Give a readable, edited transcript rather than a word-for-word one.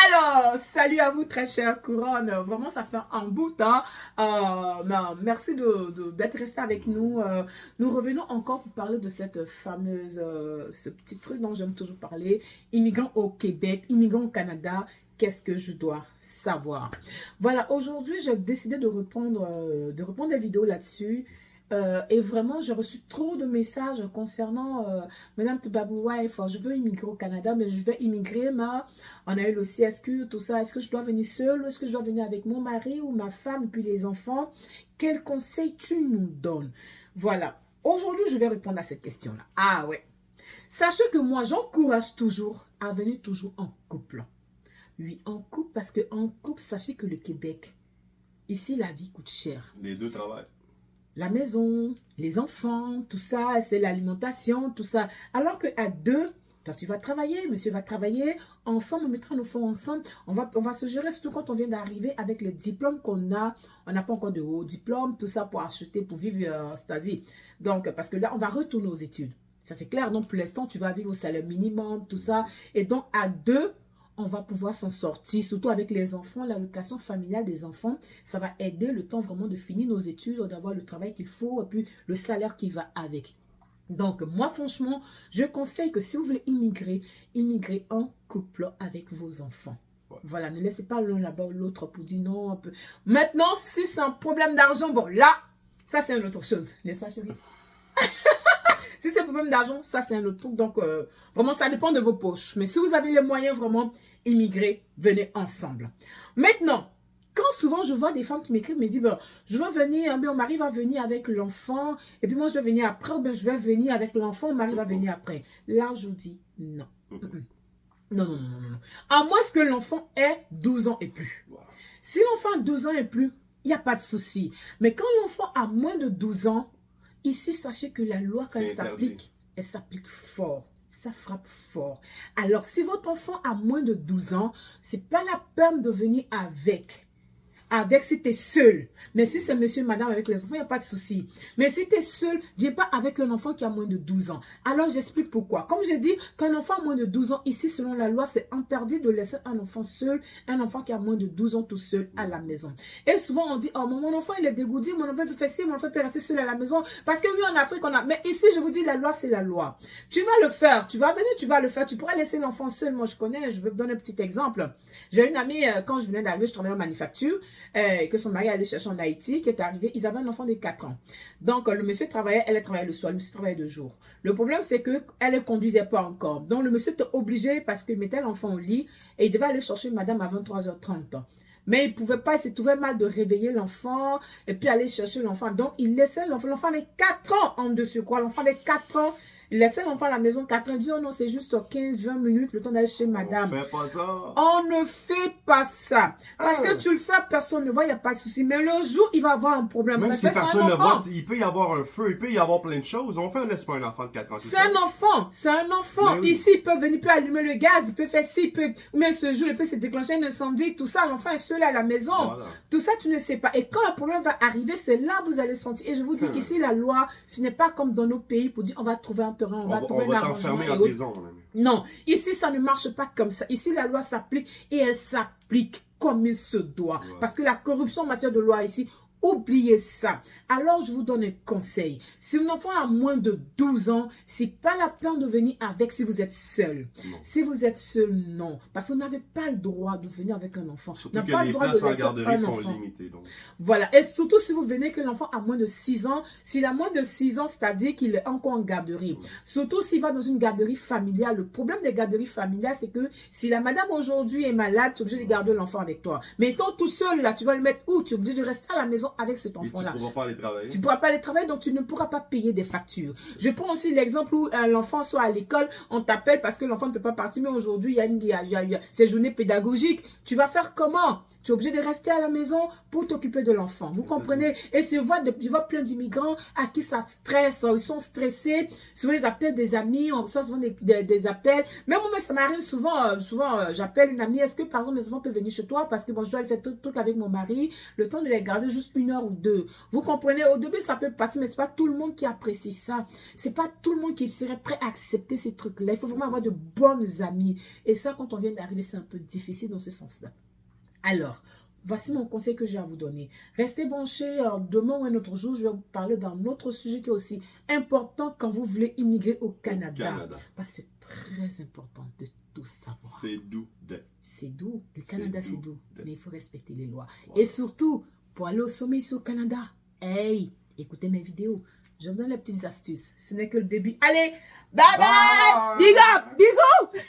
Alors, salut à vous très chère couronne, vraiment ça fait un bout de temps, merci d'être resté avec nous, nous revenons encore pour parler de cette fameuse, ce petit truc dont j'aime toujours parler, immigrants au Québec, immigrants au Canada, qu'est-ce que je dois savoir? Voilà, aujourd'hui j'ai décidé de répondre des vidéos là-dessus. Et vraiment, j'ai reçu trop de messages concernant Madame Tibabouwa, je veux immigrer au Canada, mais je vais immigrer, mais on a eu le CSQ, tout ça. Est-ce que je dois venir seule ou est-ce que je dois venir avec mon mari ou ma femme, puis les enfants? Quel conseil tu nous donnes? Voilà. Aujourd'hui, je vais répondre à cette question-là. Ah ouais. Sachez que moi, j'encourage toujours à venir toujours en couple. Oui, en couple, parce qu'en couple, sachez que le Québec, ici, la vie coûte cher. Les deux travaillent. La maison, les enfants, tout ça, c'est l'alimentation, tout ça. Alors qu'à deux, toi tu vas travailler, monsieur va travailler, ensemble, on mettra nos fonds ensemble, on va se gérer, surtout quand on vient d'arriver avec les diplômes qu'on a. On n'a pas encore de haut diplôme, tout ça pour acheter, pour vivre, c'est-à-dire. Donc, parce que là, on va retourner aux études. Ça c'est clair, donc pour l'instant, tu vas vivre au salaire minimum, tout ça. Et donc, à deux, on va pouvoir s'en sortir, surtout avec les enfants, l'allocation familiale des enfants. Ça va aider le temps vraiment de finir nos études, d'avoir le travail qu'il faut et puis le salaire qui va avec. Donc, moi, franchement, je conseille que si vous voulez immigrer, immigrez en couple avec vos enfants. Ouais. Voilà, ne laissez pas l'un là-bas ou l'autre pour dire non. Un peu. Maintenant, si c'est un problème d'argent, bon, là, ça, c'est une autre chose. N'est-ce pas, chérie? Si c'est un problème d'argent, ça c'est un autre truc. Donc, vraiment, ça dépend de vos poches. Mais si vous avez les moyens, vraiment, immigrer, venez ensemble. Maintenant, quand souvent je vois des femmes qui m'écrivent, me disent, bon, je veux venir, mon mari va venir avec l'enfant, et puis moi je vais venir après, ou bien je vais venir avec l'enfant, mon mari va venir après. Là, je vous dis non. Non, non, non, non, non. À moins que l'enfant ait 12 ans et plus. Si l'enfant a 12 ans et plus, il n'y a pas de souci. Mais quand l'enfant a moins de 12 ans, ici, sachez que la loi, quand elle s'applique fort. Ça frappe fort. Alors, si votre enfant a moins de 12 ans, ce n'est pas la peine de venir avec si tu es seul. Mais si c'est monsieur, madame avec les enfants, il n'y a pas de souci. Mais si tu es seul, viens pas avec un enfant qui a moins de 12 ans. Alors, j'explique pourquoi. Comme je dis, quand un enfant a moins de 12 ans, ici, selon la loi, c'est interdit de laisser un enfant seul, un enfant qui a moins de 12 ans tout seul à la maison. Et souvent, on dit, oh, mon enfant, il est dégoûté, mon enfant peut faire ci, mon enfant peut rester seul à la maison. Parce que oui, en Afrique, on a... Mais ici, je vous dis, la loi, c'est la loi. Tu vas le faire. Tu vas venir, tu vas le faire. Tu pourras laisser l'enfant seul. Moi, je connais. Je vais vous donner un petit exemple. J'ai une amie, quand je venais d'arriver, je travaillais en manufacture. Que son mari allait chercher en Haïti, qui est arrivé, ils avaient un enfant de 4 ans. Donc, le monsieur travaillait, elle travaillait le soir, le monsieur travaillait de jour. Le problème, c'est qu'elle ne conduisait pas encore. Donc, le monsieur était obligé, parce qu'il mettait l'enfant au lit, et il devait aller chercher madame à 23h30. Mais il ne pouvait pas, il s'est trouvé mal de réveiller l'enfant, et puis aller chercher l'enfant. Donc, il laissait l'enfant. L'enfant avait 4 ans en dessus, quoi. L'enfant avait 4 ans. Il laissait l'enfant à la maison 4 ans. Il dit, oh non, c'est juste 15-20 minutes, le temps d'aller chez madame. On ne fait pas ça. On ne fait pas ça. Parce que tu le fais, personne ne voit, il n'y a pas de souci. Mais le jour, il va avoir un problème. Même ça si personne ne voit, il peut y avoir un feu, il peut y avoir plein de choses. On fait laisse pas un enfant de 4 ans. C'est un enfant. C'est un enfant. Oui. Ici, il peut venir, il peut allumer le gaz, il peut faire ci, il peut... Mais ce jour, il peut se déclencher un incendie. Tout ça, l'enfant est seul à la maison. Voilà. Tout ça, tu ne sais pas. Et quand un problème va arriver, c'est là que vous allez sentir. Et je vous dis, ici, la loi, ce n'est pas comme dans nos pays pour dire, on va trouver un terrain, on va trouver un arrangement. Et prison, non, ici, ça ne marche pas comme ça. Ici, la loi s'applique et elle s'applique comme il se doit. Ouais. Parce que la corruption en matière de loi ici, oubliez ça. Alors, je vous donne un conseil. Si un enfant a moins de 12 ans, c'est pas la peine de venir avec si vous êtes seul. Non. Si vous êtes seul, non. Parce que vous n'avez pas le droit de venir avec un enfant. Surtout que les places en garderie sont limitées. Donc. Voilà. Et surtout, si vous venez que l'enfant a moins de 6 ans, s'il a moins de 6 ans, c'est-à-dire qu'il est encore en garderie. Ouais. Surtout s'il va dans une garderie familiale. Le problème des garderies familiales, c'est que si la madame aujourd'hui est malade, tu es obligé de garder l'enfant avec toi. Mais étant tout seul, là, tu vas le mettre où? Tu es obligé de rester à la maison avec cet enfant-là. Tu ne pourras pas aller travailler. Tu ne pourras pas aller travailler, donc tu ne pourras pas payer des factures. Je prends aussi l'exemple où l'enfant soit à l'école, on t'appelle parce que l'enfant ne peut pas partir, mais aujourd'hui, il y a ces journées pédagogiques. Tu vas faire comment? Tu es obligé de rester à la maison pour t'occuper de l'enfant. Vous comprenez? Et je vois plein d'immigrants à qui ça stresse, ils sont stressés. Souvent, ils appellent des amis, on reçoit souvent des appels. Même moi, ça m'arrive souvent, j'appelle une amie, est-ce que par exemple mes enfants peuvent venir chez toi parce que bon, je dois aller faire tout avec mon mari, le temps de les garder juste 1 1 heure ou 2. Vous comprenez, au début, ça peut passer, mais ce n'est pas tout le monde qui apprécie ça. Ce n'est pas tout le monde qui serait prêt à accepter ces trucs-là. Il faut vraiment avoir de bonnes amies. Et ça, quand on vient d'arriver, c'est un peu difficile dans ce sens-là. Alors, voici mon conseil que j'ai à vous donner. Restez branchés. Demain ou un autre jour, je vais vous parler d'un autre sujet qui est aussi important quand vous voulez immigrer au Canada. Parce que c'est très important de tout savoir. C'est doux. C'est doux. Le Canada, c'est doux. Mais il faut respecter les lois. Wow. Et surtout, pour aller au sommet ici au Canada, hey, écoutez mes vidéos. Je vous donne les petites astuces. Ce n'est que le début. Allez, bye bye! Big up! Bisous!